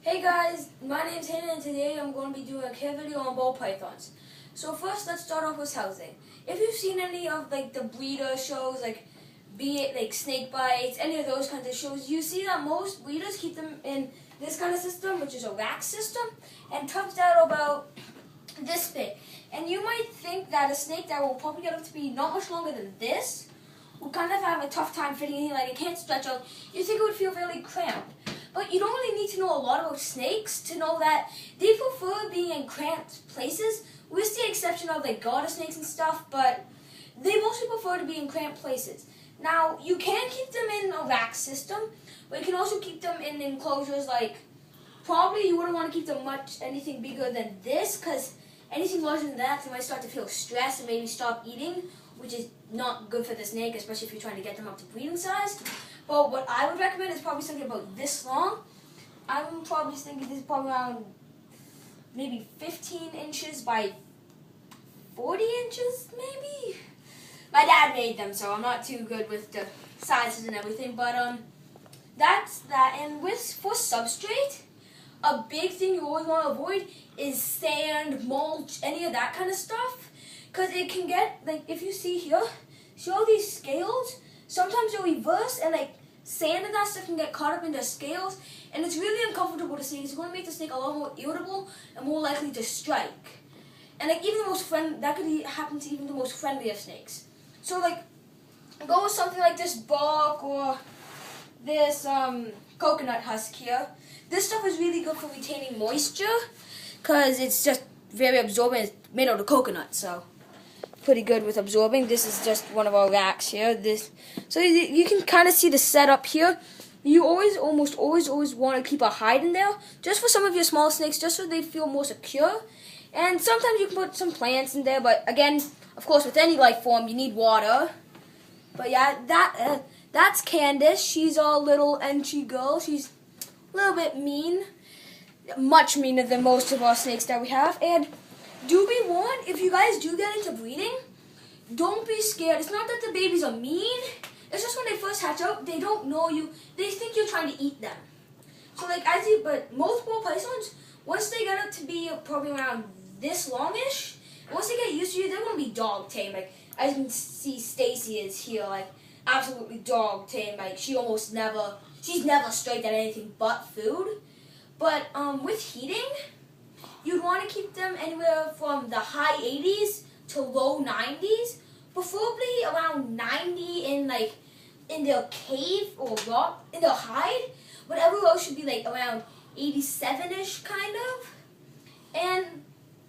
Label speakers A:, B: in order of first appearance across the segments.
A: Hey guys, my name's Hannah and today I'm going to be doing a care video on ball pythons. So first, let's start off with housing. If you've seen any of the breeder shows, be it snake bites, any of those kinds of shows, you see that most breeders keep them in this kind of system, which is a rack system, and tubs out about this big. And you might think that a snake that will probably get up to be not much longer than this will kind of have a tough time fitting in, like it can't stretch out. You think it would feel really cramped. But you don't really need to know a lot about snakes to know that they prefer being in cramped places, with the exception of garter snakes and stuff, but they mostly prefer to be in cramped places. Now, you can keep them in a rack system, but you can also keep them in enclosures probably you wouldn't want to keep them anything bigger than this, because anything larger than that, they might start to feel stressed and maybe stop eating, which is not good for the snake, especially if you're trying to get them up to breeding size. But what I would recommend is probably something about this long. I'm probably thinking this is probably around maybe 15 inches by 40 inches, maybe? My dad made them, so I'm not too good with the sizes and everything, but that's that. And for substrate, a big thing you always want to avoid is sand, mulch, any of that kind of stuff, because it can get, if you see here, see all these scales? Sometimes they'll reverse and sand and that stuff can get caught up in the scales, and it's really uncomfortable to see. It's going to make the snake a lot more irritable and more likely to strike. And even the most that could happen to even the most friendly of snakes. So go with something like this bark or this coconut husk here. This stuff is really good for retaining moisture because it's just very absorbent. It's made out of coconut, so pretty good with absorbing. This is just one of our racks here. So you can kind of see the setup here. You almost always want to keep a hide in there, just for some of your small snakes, just so they feel more secure. And sometimes you can put some plants in there, but again, of course, with any life form, you need water. But yeah, that's Candace. She's our little entry girl. She's a little bit mean, much meaner than most of our snakes that we have. And do be warned, if you guys do get into breeding, don't be scared. It's not that the babies are mean. It's just when they first hatch out, they don't know you. They think you're trying to eat them. So but most ball pythons, once they get up to be probably around this longish, once they get used to you, they're going to be dog tame. As you can see, Stacy is here, absolutely dog tame. She's never strayed at anything but food. But with heating, you'd want to keep them anywhere from the high 80s to low 90s, preferably around 90 in their cave or rock, in their hide. Whatever else should be around 87-ish kind of. And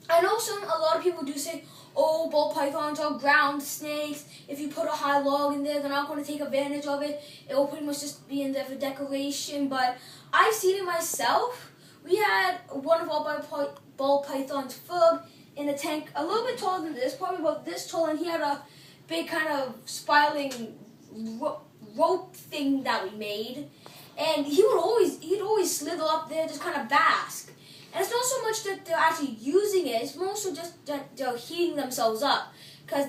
A: I know a lot of people do say, oh, ball pythons are ground snakes. If you put a high log in there, they're not going to take advantage of it. It will pretty much just be in there for decoration. But I've seen it myself. We had one of our ball pythons, Ferg, in a tank a little bit taller than this, probably about this tall, and he had a big kind of spiraling rope thing that we made. And he'd always slither up there, just kind of bask. And it's not so much that they're actually using it, it's more so just that they're heating themselves up. Because,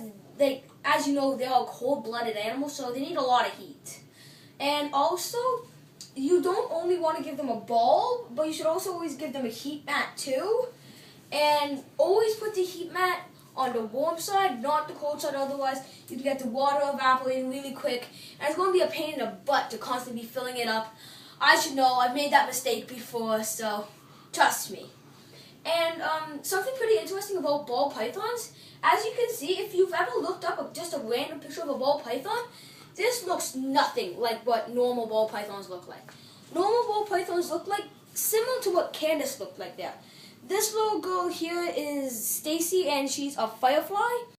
A: as you know, they're all cold-blooded animals, so they need a lot of heat. And also, you don't only want to give them a ball, but you should also always give them a heat mat too. And always put the heat mat on the warm side, not the cold side, otherwise you can get the water evaporating really quick. And it's going to be a pain in the butt to constantly be filling it up. I should know, I've made that mistake before, so trust me. And something pretty interesting about ball pythons, as you can see, if you've ever looked up just a random picture of a ball python, this looks nothing like what normal ball pythons look like. Normal ball pythons look similar to what Candace looked like there. This little girl here is Stacy, and she's a firefly.